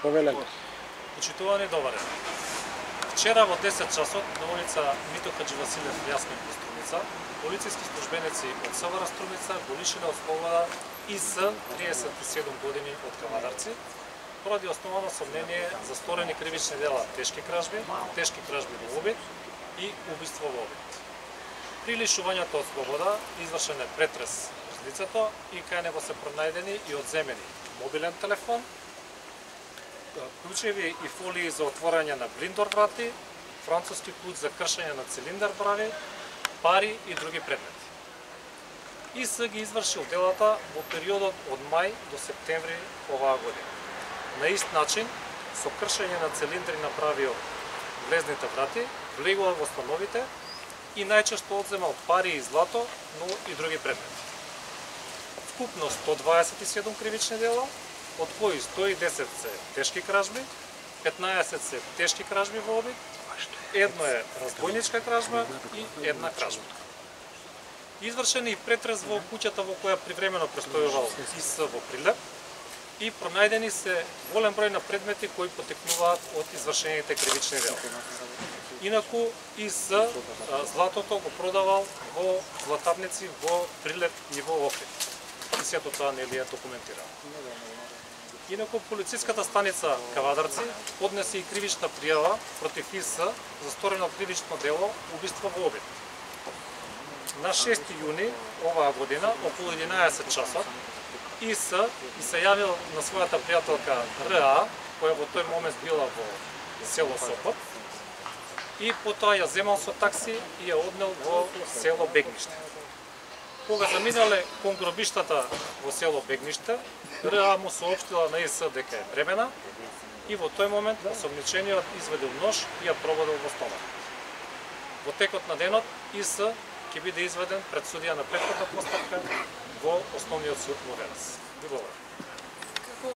Повелете. Почитувани, добар ден. Вчера во 10 часот на улица Мито Хадживасилев, Јасмин во Струмица, полициски службеници од СВР Струмица го лишиле од слобода ИС 37 години од Кавадарци, поради основано сомнение за сторени кривични дела тешки кражби во обид и убиство во обид. При лишувањето од слобода извршен е претрес врз лицето и кај него се пронајдени и одземени мобилен телефон, клучеви и фолии за отворање на блиндор врати, француски клуч за кршење на цилиндар брави, пари и други предмети. ИС ги извршил делата во периодот од мај до септември оваа година. На ист начин, со кршење на цилиндри на прави од влезните врати, влегува во становите и најчесто одземал пари и злато, но и други предмети. Вкупно 127 кривични дела, од кои 110 се тешки кражби, 15 се тешки кражби во обид, едно е разбойничка кражба и една кражба. Извршен е и претрес во куќата во која привремено престојувал ИС во Прилеп и пронајдени се голем број на предмети кои потекнуваат од извршените кривични дела. Инаку ИС златото го продавал во златарници во Прилеп и во Охрид. И сето тоа нели е документирано. Инаку полициската станица Кавадарци поднесе и кривична пријава против ИС за сторено кривично дело убиство во обид. На 6 јуни оваа година, околу 11 часот, ИС и се јавил на својата пријателка РА, која во тој момент била во село Сопот, и потоа ја земал со такси и ја однел во село Бегниште. Кога заминале кон гробиштата во село Бегниште, РА му соопштила на ИС дека е бремена и во тој момент осомничениот изведил нож и ја прободил во стомак. Во текот на денот ИС ќе биде изведен пред судија на претходна постапка во Основниот суд во Велес. Ви благодарам.